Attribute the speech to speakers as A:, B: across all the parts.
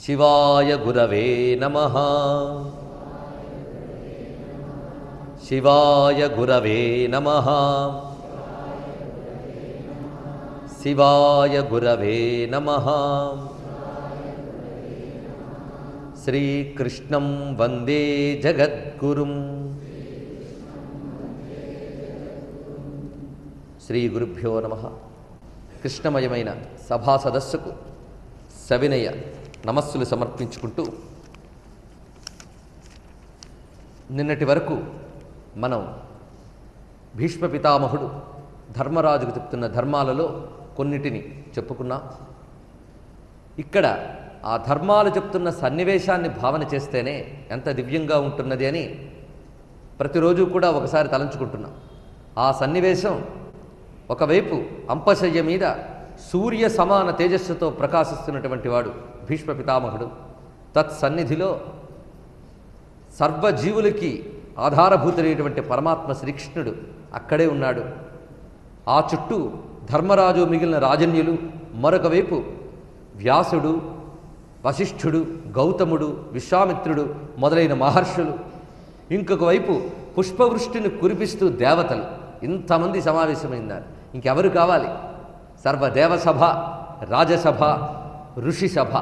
A: శివాయ గురవే నమః. శివాయ గురవే నమః. శివాయ గురవే నమః. శ్రీకృష్ణం వందే జగద్గురుం. శ్రీ గురుభ్యో నమః. కృష్ణమయమైన సభా సదస్సుకు సవినయ నమస్సులు సమర్పించుకుంటూ, నిన్నటి వరకు మనం భీష్మ పితామహుడు ధర్మరాజుకు చెప్తున్న ధర్మాలలో కొన్నిటిని చెప్పుకున్నాం. ఇక్కడ ఆ ధర్మాలు చెప్తున్న సన్నివేశాన్ని భావన చేస్తేనే ఎంత దివ్యంగా ఉంటున్నది అని ప్రతిరోజు కూడా ఒకసారి తలంచుకుంటున్నాం. ఆ సన్నివేశం ఒకవైపు అంపశయ్య మీద సూర్య సమాన తేజస్సుతో ప్రకాశిస్తున్నటువంటి వాడు భీష్మ పితామహుడు. తత్సన్నిధిలో సర్వజీవులకి ఆధారభూతులైనటువంటి పరమాత్మ శ్రీకృష్ణుడు అక్కడే ఉన్నాడు. ఆ చుట్టూ ధర్మరాజు మిగిలిన రాజన్యులు, మరొక వైపు వ్యాసుడు, వశిష్ఠుడు, గౌతముడు, విశ్వామిత్రుడు మొదలైన మహర్షులు, ఇంకొక వైపు పుష్పవృష్టిని కురిపిస్తూ దేవతలు, ఇంతమంది సమావేశమైందారు. ఇంకెవరు కావాలి? సర్వదేవసభ, రాజసభ, ఋషి సభ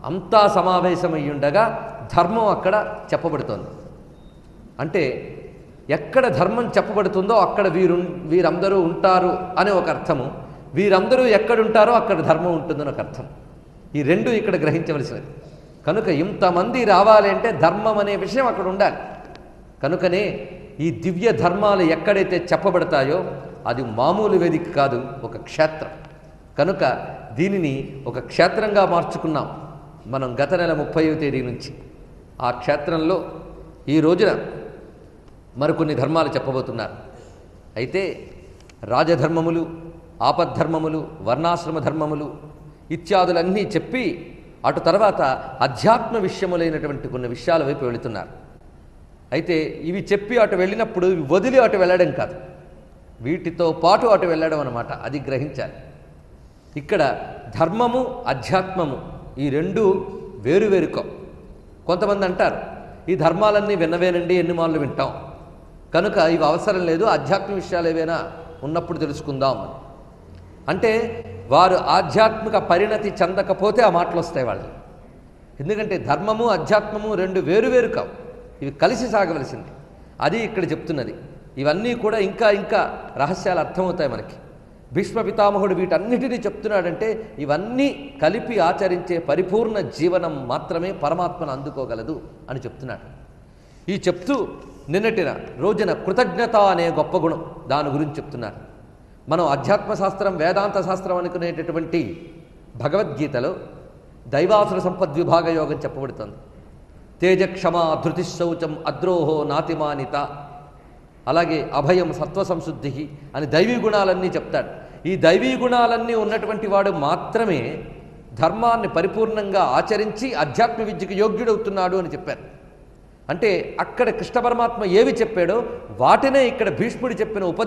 A: అంతా సమావేశమయ్యుండగా ధర్మం అక్కడ చెప్పబడుతోంది. అంటే ఎక్కడ ధర్మం చెప్పబడుతుందో అక్కడ వీరందరూ ఉంటారు అనే ఒక అర్థము, వీరందరూ ఎక్కడుంటారో అక్కడ ధర్మం ఉంటుందని ఒక అర్థం. ఈ రెండు ఇక్కడ గ్రహించవలసినది. కనుక ఇంతమంది రావాలి అంటే ధర్మం అనే విషయం అక్కడ ఉండాలి. కనుకనే ఈ దివ్య ధర్మాలు ఎక్కడైతే చెప్పబడతాయో అది మామూలు వేదిక కాదు, ఒక క్షేత్రం. కనుక దీనిని ఒక క్షేత్రంగా మార్చుకున్నాం మనం గత నెల 30వ తేదీ నుంచి. ఆ క్షేత్రంలో ఈ రోజున మరికొన్ని ధర్మాలు చెప్పబోతున్నారు. అయితే రాజధర్మములు, ఆపద్ధర్మములు, వర్ణాశ్రమ ధర్మములు ఇత్యాదులన్నీ చెప్పి అటు తర్వాత అధ్యాత్మ విషయములైనటువంటి కొన్ని విషయాల వైపు వెళుతున్నారు. అయితే ఇవి చెప్పి అటు వెళ్ళినప్పుడు వదిలి అటు వెళ్ళడం కాదు, వీటితో పాటు అటు వెళ్ళడం అన్నమాట. అది గ్రహించాలి. ఇక్కడ ధర్మము, అధ్యాత్మము ఈ రెండు వేరువేరుకో. కొంతమంది అంటారు ఈ ధర్మాలన్నీ విన్నవేనండి, ఎన్ని మార్లు వింటాం, కనుక ఇవి అవసరం లేదు, ఆధ్యాత్మిక విషయాలు ఏవైనా ఉన్నప్పుడు తెలుసుకుందాం అని. అంటే వారు ఆధ్యాత్మిక పరిణతి చెందకపోతే ఆ మాటలు వస్తాయి వాళ్ళు. ఎందుకంటే ధర్మము అధ్యాత్మము రెండు వేరువేరు కావు, ఇవి కలిసి సాగవలసింది. అది ఇక్కడ చెప్తున్నది. ఇవన్నీ కూడా ఇంకా ఇంకా రహస్యాలు అర్థమవుతాయి మనకి. భీష్మ పితామహుడు వీటన్నిటినీ చెప్తున్నాడంటే ఇవన్నీ కలిపి ఆచరించే పరిపూర్ణ జీవనం మాత్రమే పరమాత్మను అందుకోగలదు అని చెప్తున్నాడు. ఈ చెప్తూ నిన్నటి రోజున కృతజ్ఞత అనే గొప్ప గుణం, దాని గురించి చెప్తున్నారు. మనం అధ్యాత్మ శాస్త్రం, వేదాంత శాస్త్రం అనుకునేటటువంటి భగవద్గీతలో దైవాసుర సంపద్విభాగ యోగం చెప్పబడుతుంది. తేజక్షమా ధృతిశౌచం అద్రోహో నాతిమానిత, అలాగే అభయం సత్వ సంశుద్ధి అని దైవీ గుణాలన్నీ చెప్తాడు. ఈ దైవీ గుణాలన్నీ ఉన్నటువంటి వాడు మాత్రమే ధర్మాన్ని పరిపూర్ణంగా ఆచరించి అధ్యాత్మ విద్యకు యోగ్యుడవుతున్నాడు అని చెప్పారు. అంటే అక్కడ కృష్ణ పరమాత్మ ఏవి చెప్పాడో వాటినే ఇక్కడ భీష్ముడు చెప్పిన ఉపదేశం